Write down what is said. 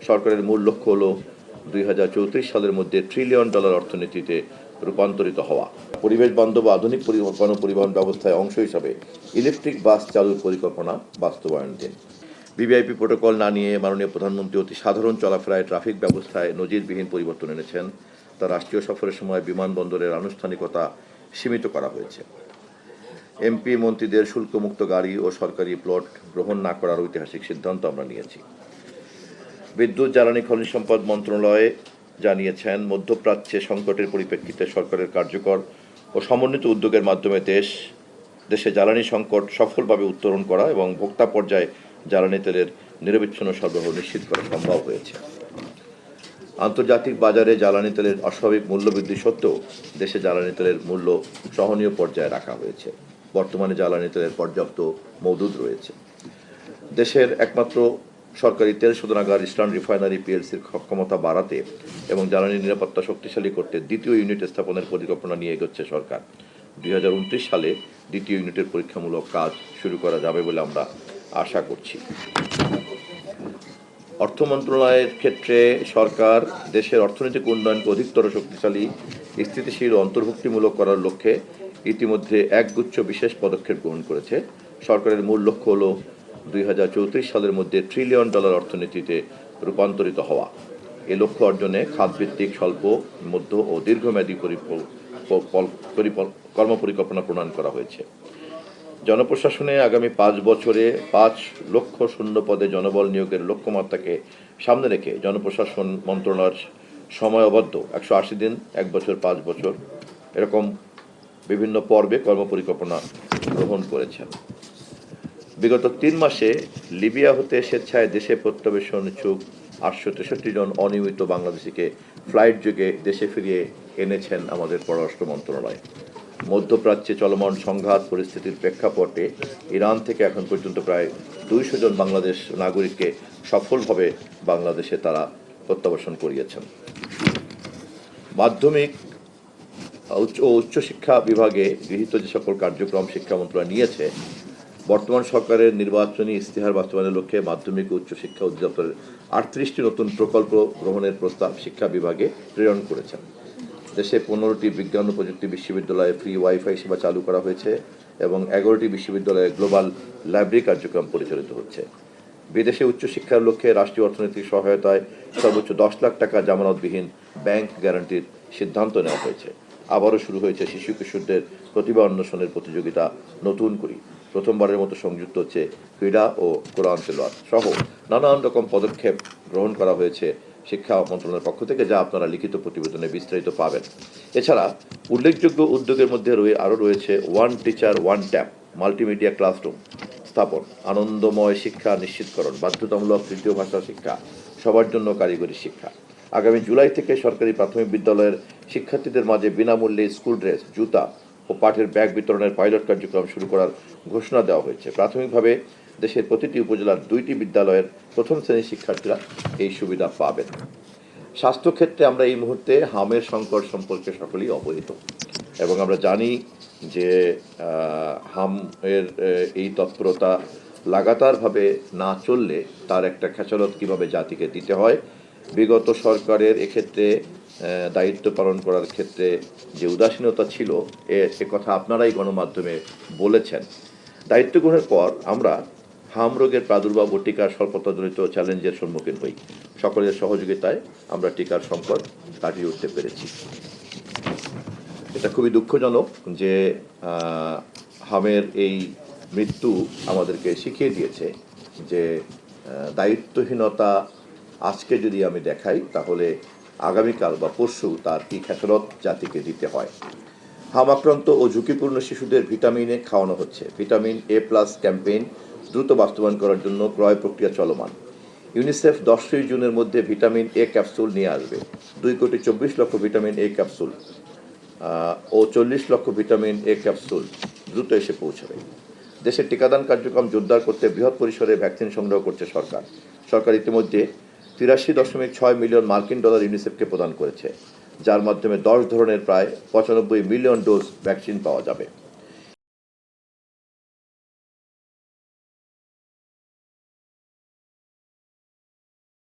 সরকারের মূল লক্ষ্য হল 2034 সালের মধ্যে $1 ট্রিলিয়ন অর্থনীতিতে রূপান্তরিত হওয়া। পরিবেশ বান্ধব আধুনিক গণপরিবহন ব্যবস্থায় অংশ হিসাবে ইলেকট্রিক বাস চালুর পরিকল্পনা বাস্তবায়ন দিন। ভিভিআইপি প্রোটোকল না নিয়ে মাননীয় প্রধানমন্ত্রী অতি সাধারণ চলাফেরায় ট্রাফিক ব্যবস্থায় নজিরবিহীন পরিবর্তন এনেছেন। তার রাষ্ট্রীয় সফরের সময় বিমানবন্দরের আনুষ্ঠানিকতা সীমিত করা হয়েছে। এমপি মন্ত্রীদের শুল্কমুক্ত গাড়ি ও সরকারি প্লট গ্রহণ না করার ঐতিহাসিক সিদ্ধান্ত আমরা নিয়েছি। বিদ্যুৎ জ্বালানি খনিজ সম্পদ মন্ত্রণালয়ে জানিয়েছেন, মধ্যপ্রাচ্যে সংকটের পরিপ্রেক্ষিতে সরকারের কার্যকর ও সমন্বিত উদ্যোগের মাধ্যমে দেশে জ্বালানি সংকট সফলভাবে উত্তরণ করা এবং ভোক্তা পর্যায়ে জ্বালানি তেলের নিরবিচ্ছিন্ন সরবরাহ নিশ্চিত করা সম্ভব হয়েছে। আন্তর্জাতিক বাজারে জ্বালানি তেলের অস্বাভাবিক মূল্যবৃদ্ধি সত্ত্বেও দেশে জ্বালানি তেলের মূল্য সহনীয় পর্যায়ে রাখা হয়েছে। বর্তমানে জ্বালানি তেলের পর্যাপ্ত মজুদ রয়েছে। দেশের একমাত্র সরকারি তেল শোধনাগার ইস্টার্ন রিফাইনারি পিএলসির ক্ষমতা বাড়াতে এবং জ্বালানি নিরাপত্তা শক্তিশালী করতে দ্বিতীয় ইউনিট স্থাপনের পরিকল্পনা নিয়ে এগোচ্ছে সরকার। 2029 সালে দ্বিতীয় ইউনিটের পরীক্ষামূলক কাজ শুরু করা যাবে বলে আমরা আশা করছি। অর্থ মন্ত্রণালয়ের ক্ষেত্রে সরকার দেশের অর্থনৈতিক উন্নয়নকে অধিকতর শক্তিশালী, স্থিতিশীল ও অন্তর্ভুক্তিমূলক করার লক্ষ্যে ইতিমধ্যে একগুচ্ছ বিশেষ পদক্ষেপ গ্রহণ করেছে। সরকারের মূল লক্ষ্য হল 2034 সালের মধ্যে $1 ট্রিলিয়ন অর্থনীতিতে রূপান্তরিত হওয়া। এ লক্ষ্য অর্জনে খাতভিত্তিক স্বল্প, মধ্য ও দীর্ঘমেয়াদী কর্মপরিকল্পনা প্রণয়ন করা হয়েছে। জনপ্রশাসনে আগামী 5 বছরে 5 লক্ষ শূন্য পদে জনবল নিয়োগের লক্ষ্যমাত্রাকে সামনে রেখে জনপ্রশাসন মন্ত্রণালয়ের সময়াবদ্ধ 180 দিন, 1 বছর, 5 বছর এরকম বিভিন্ন পর্বে কর্মপরিকল্পনা গ্রহণ করেছেন। বিগত 3 মাসে লিবিয়া হতে স্বেচ্ছায় দেশে প্রত্যাবর্তন ইচ্ছুক 863 জন অনিয়মিত বাংলাদেশিকে ফ্লাইট যোগে দেশে ফিরিয়ে এনেছেন আমাদের পররাষ্ট্র মন্ত্রণালয়। মধ্যপ্রাচ্যে চলমান সংঘাত পরিস্থিতির প্রেক্ষাপটে ইরান থেকে এখন পর্যন্ত প্রায় 200 জন বাংলাদেশ নাগরিককে সফলভাবে বাংলাদেশে তারা প্রত্যাবর্তন করিয়েছেন। মাধ্যমিক ও উচ্চশিক্ষা বিভাগে গৃহীত যে সকল কার্যক্রম শিক্ষা মন্ত্রণালয় নিয়েছে, বর্তমান সরকারের নির্বাচনী ইস্তেহার বাস্তবায়নের লক্ষ্যে মাধ্যমিক ও উচ্চশিক্ষা অধিদপ্তরের 38টি নতুন প্রকল্প গ্রহণের প্রস্তাব শিক্ষা বিভাগে প্রেরণ করেছেন। দেশে 15টি বিজ্ঞান ও প্রযুক্তি বিশ্ববিদ্যালয়ে ফ্রি ওয়াইফাই সেবা চালু করা হয়েছে এবং 11টি বিশ্ববিদ্যালয়ে গ্লোবাল লাইব্রেরি কার্যক্রম পরিচালিত হচ্ছে। বিদেশে উচ্চশিক্ষার লক্ষ্যে রাষ্ট্রীয় অর্থনৈতিক সহায়তায় সর্বোচ্চ 10 লাখ টাকা জামানতবিহীন ব্যাংক গ্যারান্টির সিদ্ধান্ত নেওয়া হয়েছে। আবারও শুরু হয়েছে শিশু কিশোরদের প্রতিভা অন্বেষণের প্রতিযোগিতা নতুন করে। প্রথমবারের মতো সংযুক্ত হচ্ছে ক্রীড়া ও কোরআন তেলাওয়াত সহ নানান রকম পদক্ষেপ গ্রহণ করা হয়েছে শিক্ষা মন্ত্রণালয়ের পক্ষ থেকে, যা আপনারা লিখিত প্রতিবেদনে বিস্তারিত পাবেন। এছাড়া উল্লেখযোগ্য উদ্যোগের মধ্যে আরও রয়েছে one teacher one tab multimedia classroom স্থাপন, আনন্দময় শিক্ষা নিশ্চিতকরণ, বাধ্যতামূলক তৃতীয় ভাষা শিক্ষা, সবার জন্য কারিগরি শিক্ষা। আগামী জুলাই থেকে সরকারি প্রাথমিক বিদ্যালয়ের শিক্ষার্থীদের মাঝে বিনামূল্যে স্কুল ড্রেস, জুতা ও পাঠের ব্যাগ বিতরণের পাইলট কার্যক্রম শুরু করার ঘোষণা দেওয়া হয়েছে। প্রাথমিকভাবে দেশের প্রতিটি উপজেলার 2টি বিদ্যালয়ের প্রথম শ্রেণীর শিক্ষার্থীরা এই সুবিধা পাবেন। স্বাস্থ্যক্ষেত্রে আমরা এই মুহূর্তে হামের সংকট সম্পর্কে সকলেই অবহিত এবং আমরা জানি যে হামের এই তৎপরতা লাগাতারভাবে না চললে তার একটা খেসারত কীভাবে জাতিকে দিতে হয়। বিগত সরকারের এক্ষেত্রে দায়িত্ব পালন করার ক্ষেত্রে যে উদাসীনতা ছিল এ কথা আপনারাই গণমাধ্যমে বলেছেন। দায়িত্ব গ্রহণের পর আমরা হাম রোগের প্রাদুর্ভাব ও টিকার স্বল্পতাজনিত চ্যালেঞ্জের সম্মুখীন হই। সকলের সহযোগিতায় আমরা টিকার সংকট কাটিয়ে উঠতে পেরেছি। এটা খুবই দুঃখজনক যে হামের এই মৃত্যু আমাদেরকে শিখিয়ে দিয়েছে যে দায়িত্বহীনতা আজকে যদি আমি দেখাই তাহলে আগামীকাল বা পরশু তার কি খেসারত জাতিকে দিতে হয়। হাম আক্রান্ত ও ঝুঁকিপূর্ণ শিশুদের ভিটামিনে খাওয়ানো হচ্ছে। ভিটামিন A+ ক্যাম্পেইন দ্রুত বাস্তবায়ন করার জন্য ক্রয় প্রক্রিয়া চলমান। ইউনিসেফ 10ই জুনের মধ্যে ভিটামিন A ক্যাপসুল নিয়ে আসবে। 2,24 লক্ষ ভিটামিন A ক্যাপসুল ও 40 লক্ষ ভিটামিন A ক্যাপসুল দ্রুত এসে পৌঁছাবে। দেশের টিকাদান কার্যক্রম জোরদার করতে বৃহৎ পরিসরে ভ্যাকসিন সংগ্রহ করছে সরকার। সরকার ইতিমধ্যে 83.6 মিলিয়ন মার্কিন ডলার ইউনিসেফকে প্রদান করেছে, যার মাধ্যমে 10 ধরনের প্রায় 95 মিলিয়ন ডোজ ভ্যাকসিন পাওয়া যাবে।